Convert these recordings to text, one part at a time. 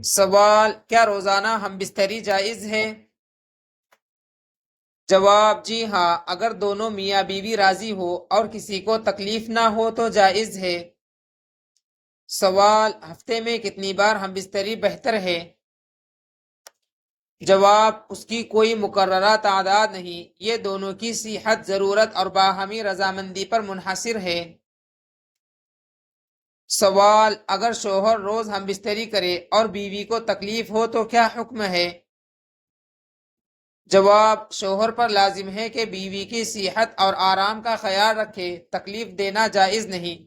سوال: کیا روزانہ ہم بستری جائز ہے؟ جواب: جی ہاں، اگر دونوں میاں بیوی راضی ہو اور کسی کو تکلیف نہ ہو تو جائز ہے۔ سوال: ہفتے میں کتنی بار ہم بستری بہتر ہے؟ جواب: اس کی کوئی مقررہ تعداد نہیں، یہ دونوں کی صحت، ضرورت اور باہمی رضامندی پر منحصر ہے۔ سوال: اگر شوہر روز ہم بستری کرے اور بیوی کو تکلیف ہو تو کیا حکم ہے؟ جواب: شوہر پر لازم ہے کہ بیوی کی صحت اور آرام کا خیال رکھے، تکلیف دینا جائز نہیں۔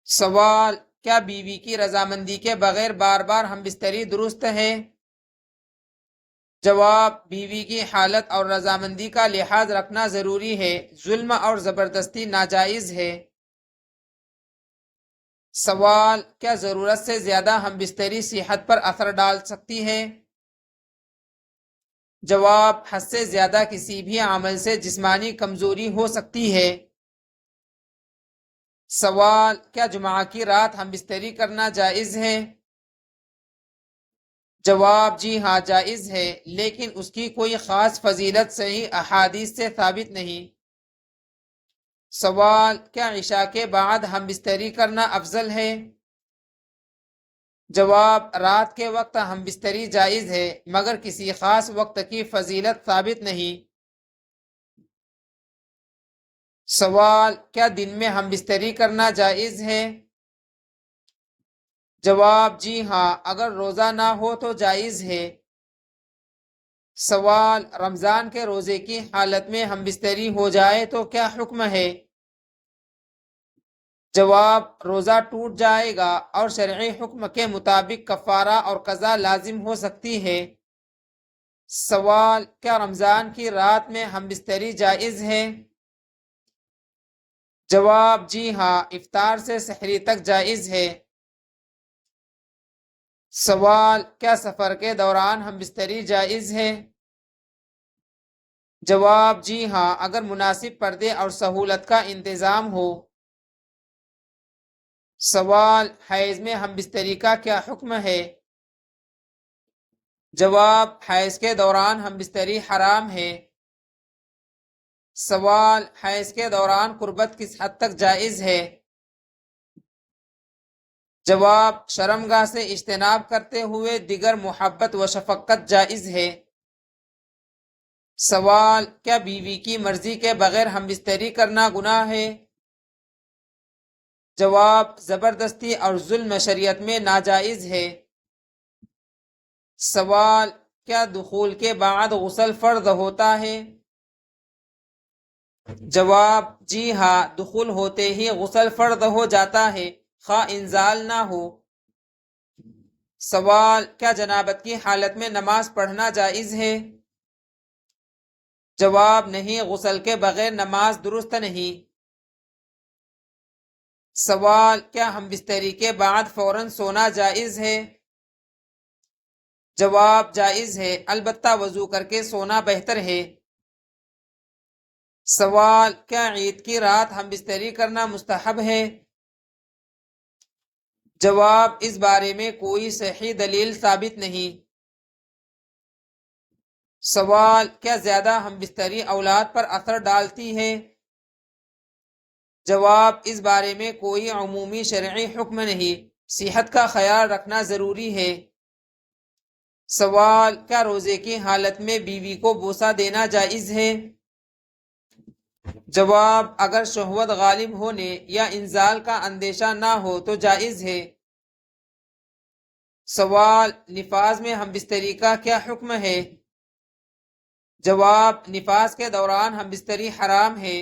سوال: کیا بیوی کی رضامندی کے بغیر بار بار ہم بستری درست ہے؟ جواب: بیوی کی حالت اور رضامندی کا لحاظ رکھنا ضروری ہے، ظلم اور زبردستی ناجائز ہے۔ سوال: کیا ضرورت سے زیادہ ہم بستری صحت پر اثر ڈال سکتی ہے؟ جواب: حد سے زیادہ کسی بھی عمل سے جسمانی کمزوری ہو سکتی ہے۔ سوال: کیا جمعہ کی رات ہم بستری کرنا جائز ہے؟ جواب: جی ہاں، جائز ہے، لیکن اس کی کوئی خاص فضیلت صحیح احادیث سے ثابت نہیں۔ سوال: کیا عشاء کے بعد ہم بستری کرنا افضل ہے؟ جواب: رات کے وقت ہم بستری جائز ہے، مگر کسی خاص وقت کی فضیلت ثابت نہیں۔ سوال: کیا دن میں ہم بستری کرنا جائز ہے؟ جواب: جی ہاں، اگر روزہ نہ ہو تو جائز ہے۔ سوال: رمضان کے روزے کی حالت میں ہم بستری ہو جائے تو کیا حکم ہے؟ جواب: روزہ ٹوٹ جائے گا اور شرعی حکم کے مطابق کفارہ اور قضا لازم ہو سکتی ہے۔ سوال: کیا رمضان کی رات میں ہم بستری جائز ہے؟ جواب: جی ہاں، افطار سے سحری تک جائز ہے۔ سوال: کیا سفر کے دوران ہم بستری جائز ہے؟ جواب: جی ہاں، اگر مناسب پردے اور سہولت کا انتظام ہو۔ سوال: حیض میں ہم بستری کا کیا حکم ہے؟ جواب: حیض کے دوران ہم بستری حرام ہے۔ سوال: حیض کے دوران قربت کس حد تک جائز ہے؟ جواب: شرمگاہ سے اجتناب کرتے ہوئے دیگر محبت و شفقت جائز ہے۔ سوال: کیا بیوی کی مرضی کے بغیر ہم بستری کرنا گناہ ہے؟ جواب: زبردستی اور ظلم شریعت میں ناجائز ہے۔ سوال: کیا دخول کے بعد غسل فرض ہوتا ہے؟ جواب: جی ہاں، دخول ہوتے ہی غسل فرض ہو جاتا ہے، خواہ انزال نہ ہو۔ سوال: کیا جنابت کی حالت میں نماز پڑھنا جائز ہے؟ جواب: نہیں، غسل کے بغیر نماز درست نہیں۔ سوال: کیا ہم بستری کے بعد فوراً سونا جائز ہے؟ جواب: جائز ہے، البتہ وضو کر کے سونا بہتر ہے۔ سوال: کیا عید کی رات ہم بستری کرنا مستحب ہے؟ جواب: اس بارے میں کوئی صحیح دلیل ثابت نہیں۔ سوال: کیا زیادہ ہم بستری اولاد پر اثر ڈالتی ہے؟ جواب: اس بارے میں کوئی عمومی شرعی حکم نہیں، صحت کا خیال رکھنا ضروری ہے۔ سوال: کیا روزے کی حالت میں بیوی کو بوسہ دینا جائز ہے؟ جواب: اگر شہوت غالب ہونے یا انزال کا اندیشہ نہ ہو تو جائز ہے۔ سوال: نفاس میں ہم بستری کا کیا حکم ہے؟ جواب: نفاس کے دوران ہم بستری حرام ہے۔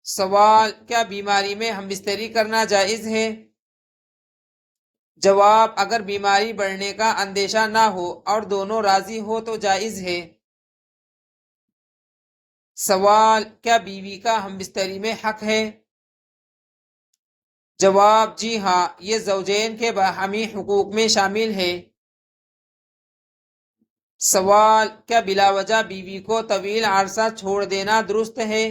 سوال: کیا بیماری میں ہم بستری کرنا جائز ہے؟ جواب: اگر بیماری بڑھنے کا اندیشہ نہ ہو اور دونوں راضی ہو تو جائز ہے۔ سوال: کیا بیوی کا ہم بستری میں حق ہے؟ جواب: جی ہاں، یہ زوجین کے باہمی حقوق میں شامل ہے۔ سوال: کیا بلا وجہ بیوی کو طویل عرصہ چھوڑ دینا درست ہے؟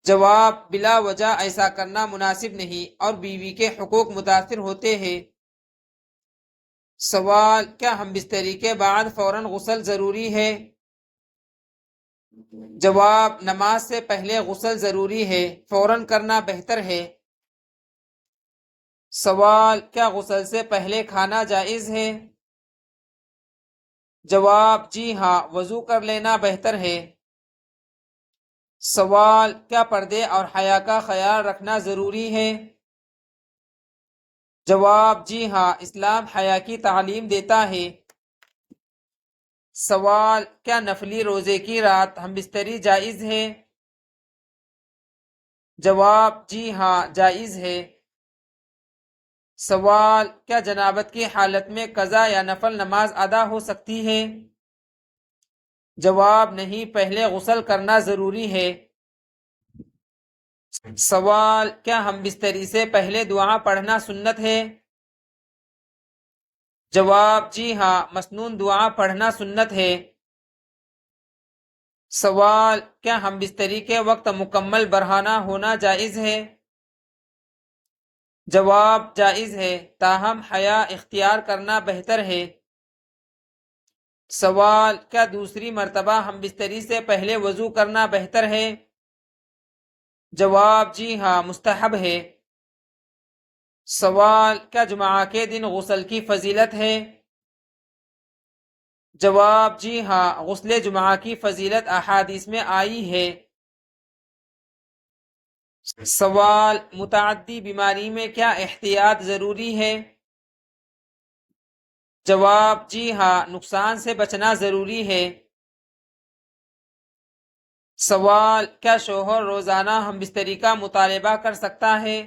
جواب: بلا وجہ ایسا کرنا مناسب نہیں اور بیوی کے حقوق متاثر ہوتے ہیں۔ سوال: کیا ہم بستری کے بعد فوراً غسل ضروری ہے؟ جواب: نماز سے پہلے غسل ضروری ہے، فوراً کرنا بہتر ہے۔ سوال: کیا غسل سے پہلے کھانا جائز ہے؟ جواب: جی ہاں، وضو کر لینا بہتر ہے۔ سوال: کیا پردے اور حیا کا خیال رکھنا ضروری ہے؟ جواب: جی ہاں، اسلام حیا کی تعلیم دیتا ہے۔ سوال: کیا نفلی روزے کی رات ہم بستری جائز ہے؟ جواب: جی ہاں، جائز ہے۔ سوال: کیا جنابت کی حالت میں قضا یا نفل نماز ادا ہو سکتی ہے؟ جواب: نہیں، پہلے غسل کرنا ضروری ہے۔ سوال: کیا ہم بستری سے پہلے دعا پڑھنا سنت ہے؟ جواب: جی ہاں، مسنون دعا پڑھنا سنت ہے۔ سوال: کیا ہم بستری کے وقت مکمل برہنہ ہونا جائز ہے؟ جواب: جائز ہے، تاہم حیا اختیار کرنا بہتر ہے۔ سوال: کیا دوسری مرتبہ ہم بستری سے پہلے وضو کرنا بہتر ہے؟ جواب: جی ہاں، مستحب ہے۔ سوال: کیا جمعہ کے دن غسل کی فضیلت ہے؟ جواب: جی ہاں، غسل جمعہ کی فضیلت احادیث میں آئی ہے۔ سوال: متعدی بیماری میں کیا احتیاط ضروری ہے؟ جواب: جی ہاں، نقصان سے بچنا ضروری ہے۔ سوال: کیا شوہر روزانہ ہم بستری کا مطالبہ کر سکتا ہے؟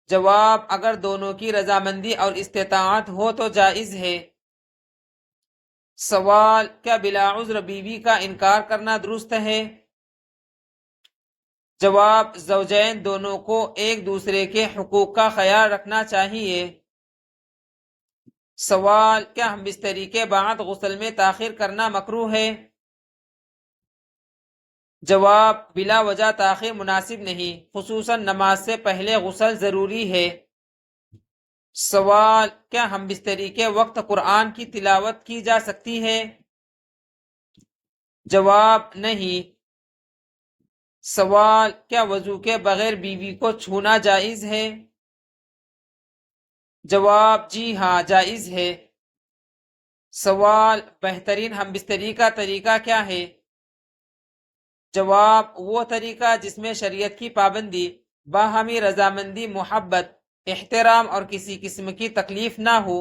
جواب: اگر دونوں کی رضامندی اور استطاعت ہو تو جائز ہے۔ سوال: کیا بلا عذر بیوی کا انکار کرنا درست ہے؟ جواب: زوجین دونوں کو ایک دوسرے کے حقوق کا خیال رکھنا چاہیے۔ سوال: کیا ہم بستری کے بعد غسل میں تاخیر کرنا مکروہ ہے؟ جواب: بلا وجہ تاخیر مناسب نہیں، خصوصاً نماز سے پہلے غسل ضروری ہے۔ سوال: کیا ہم بستری کے وقت قرآن کی تلاوت کی جا سکتی ہے؟ جواب: نہیں۔ سوال: کیا وضو کے بغیر بیوی کو چھونا جائز ہے؟ جواب: جی ہاں، جائز ہے۔ سوال: بہترین ہم بستری کا طریقہ کیا ہے؟ جواب: وہ طریقہ جس میں شریعت کی پابندی، باہمی رضامندی، محبت، احترام اور کسی قسم کی تکلیف نہ ہو۔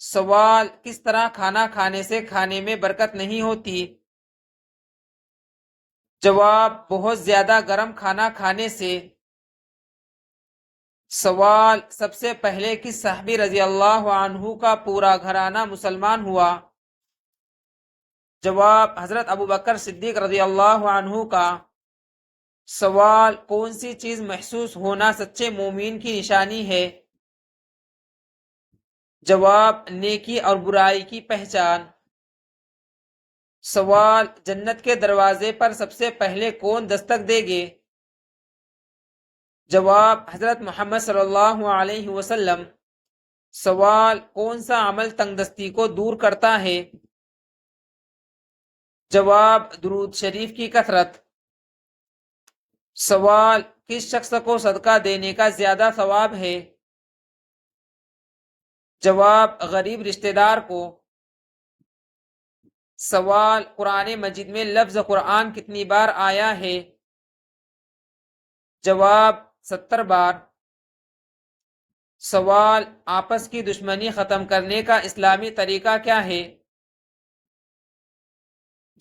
سوال: کس طرح کھانا کھانے سے کھانے میں برکت نہیں ہوتی؟ جواب: بہت زیادہ گرم کھانا کھانے سے۔ سوال: سب سے پہلے کس صحابی رضی اللہ عنہ کا پورا گھرانہ مسلمان ہوا؟ جواب: حضرت ابوبکر صدیق رضی اللہ عنہ کا۔ سوال: کون سی چیز محسوس ہونا سچے مومن کی نشانی ہے؟ جواب: نیکی اور برائی کی پہچان۔ سوال: جنت کے دروازے پر سب سے پہلے کون دستک دے گے؟ جواب: حضرت محمد صلی اللہ علیہ وسلم۔ سوال: کون سا عمل تنگ دستی کو دور کرتا ہے؟ جواب: درود شریف کی کثرت۔ سوال: کس شخص کو صدقہ دینے کا زیادہ ثواب ہے؟ جواب: غریب رشتہ دار کو۔ سوال: قرآن مجید میں لفظ قرآن کتنی بار آیا ہے؟ جواب: 70 بار۔ سوال: آپس کی دشمنی ختم کرنے کا اسلامی طریقہ کیا ہے؟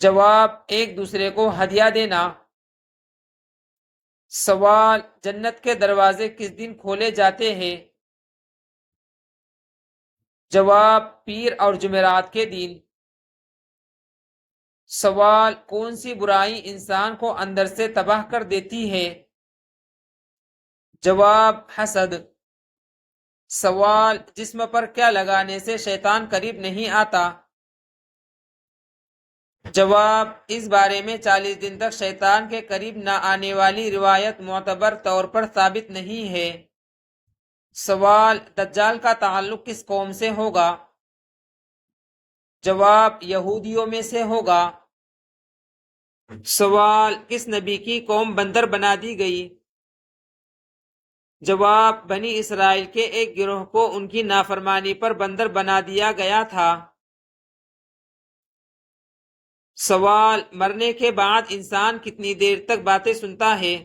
جواب: ایک دوسرے کو ہدیہ دینا۔ سوال: جنت کے دروازے کس دن کھولے جاتے ہیں؟ جواب: پیر اور جمعرات کے دن۔ سوال: کون سی برائی انسان کو اندر سے تباہ کر دیتی ہے؟ جواب: حسد۔ سوال: جسم پر کیا لگانے سے شیطان قریب نہیں آتا؟ جواب: اس بارے میں 40 دن تک شیطان کے قریب نہ آنے والی روایت معتبر طور پر ثابت نہیں ہے۔ سوال: دجال کا تعلق کس قوم سے ہوگا؟ جواب: یہودیوں میں سے ہوگا۔ سوال: کس نبی کی قوم بندر بنا دی گئی؟ جواب: بنی اسرائیل کے ایک گروہ کو ان کی نافرمانی پر بندر بنا دیا گیا تھا۔ سوال: مرنے کے بعد انسان کتنی دیر تک باتیں سنتا ہے؟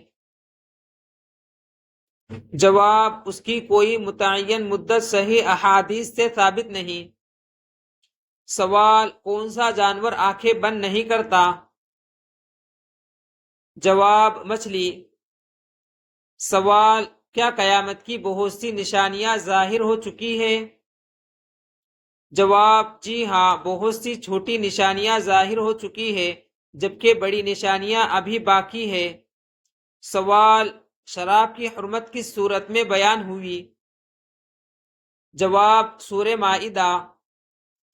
جواب: اس کی کوئی متعین مدت صحیح احادیث سے ثابت نہیں۔ سوال: کون سا جانور آنکھیں بند نہیں کرتا؟ جواب: مچھلی۔ سوال: کیا قیامت کی بہت سی نشانیاں ظاہر ہو چکی ہیں؟ جواب: جی ہاں، بہت سی چھوٹی نشانیاں ظاہر ہو چکی ہیں جبکہ بڑی نشانیاں ابھی باقی ہیں۔ سوال: شراب کی حرمت کس صورت میں بیان ہوئی؟ جواب: سورہ مائدہ